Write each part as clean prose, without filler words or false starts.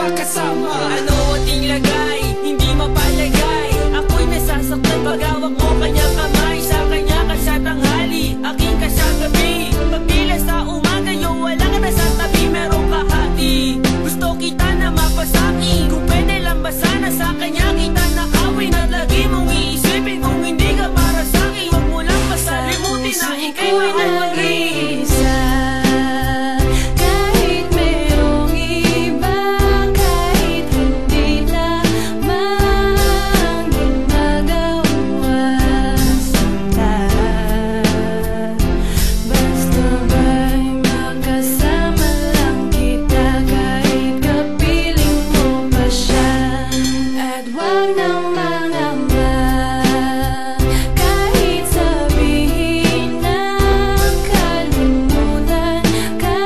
makasama. Ano ating lagay, hindi mapalagay. Ako'y nasasaktan pag hawak mo kanyang kamay. Sa kanya ka siya tanghali, aking ka siya gabi. Pagpila sa umaga, yung wala ka na sa tabi, merong kahati. Gusto kita na mapasaki, kung pwede lang ba sana sa kanya kita nakawin. At lagi mong iisipin kung hindi ka para sa'kin. Huwag mo lang pasalimutin na ika'y may nag-isa. Kahit merong iba, kahit hindi lamang ginagawa sinta. Basta ba'y makasama lang kita, kahit kapiling mo pa siya. At wag nang mangamba, kahit sabihin na kalimutan ka,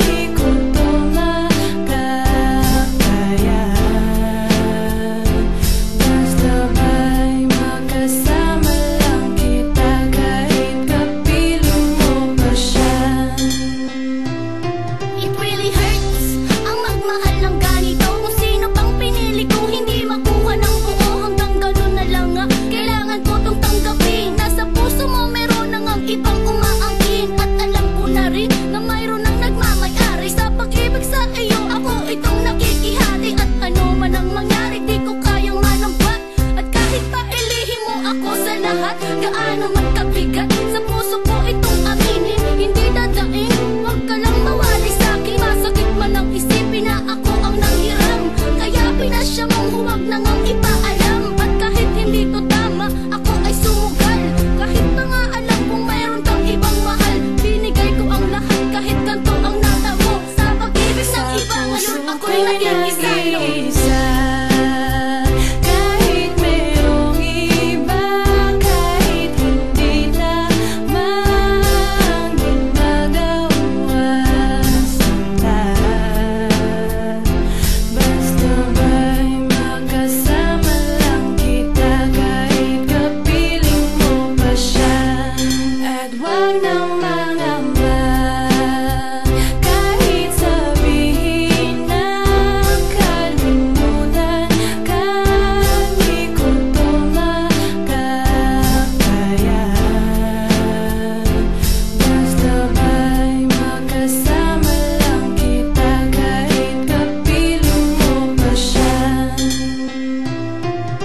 di ko to makakayahan. Basta ba'y makasama lang kita, kahit kapiling mo pa siya. It really hurts ang magmahal ng ganito. Kung sino pang pinili ko, hindi makuha ng buo. Hanggang ganun na lang nga, kailangan ko tong tanggapin. Nasa puso mo meron nang ang ibang umaangkin. At alam ko na rin na mayroon nang nagmamayari sa pag-ibig sa iyo. Ako itong nakikihati. At ano man ang mangyari, di ko kayang manambat. At kahit pa ilihim mo ako sa lahat, gaano man kabigat sa puso ko itong aminin, hindi dadaing. Huwag ka lang mawali sa'kin, masakit man ang isipin na ako ang nanghiram. Kaya pinasya mong huwag na ngang ipaalam. At kahit hindi to tama, ako ay sumugal. Kahit na nga alam kong mayroon kang ibang mahal, binigay ko ang lahat kahit ganito ang natamo. Sa pag-ibig ng iba ngayon, ako'y naging isa. Kahit merong iba, kahit hindi lamang ginagawa sinta. Basta ba'y makasama lang kita, kahit kapiling mo pa siya. At wag nang mangamba, kahit sabihin na kalimutan ka, di ko to makakayahan. Basta ba'y makasama lang kita, kahit kapiling mo pa siya.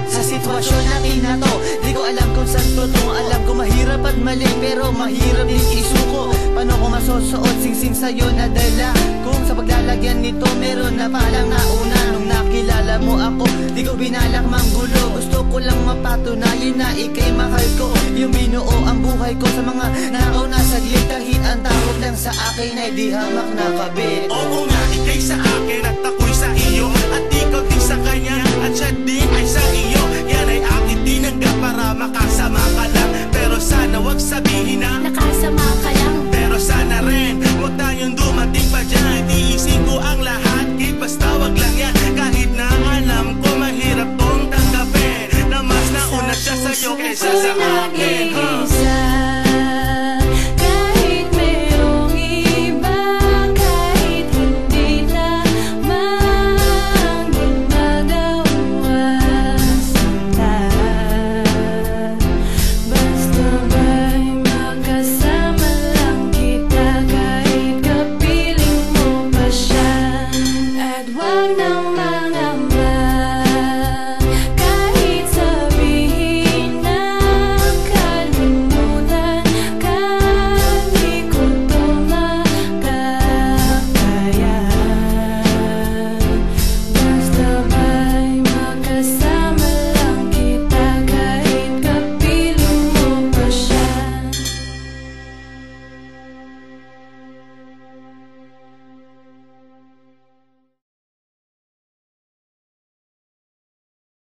Sa sitwasyon natin na to, di ko alam kung saan totoo. Alam ko mahirap at mali, pero mahirap din isuko. Paano ko masusuot singsing sa'yo na dala? Kung sa paglalagyan nito meron na palang nauna. Nung nakilala mo ako, di ko binalak manggulo. Gusto ko lang mapatunayan na ika'y mahal ko. Yung binuo ang buhay ko sa mga nauna saglit. Kahit ang tawag lang sa akin ay di hamak na kabit. Oo nga, ika'y sa akin at ako'y sa iyo. At ikaw din sa kanya at siya din ay sa iyo. Yan ay akin tinanggap para makasama ka lang. Pero sana wag sabihin na Nakasama ka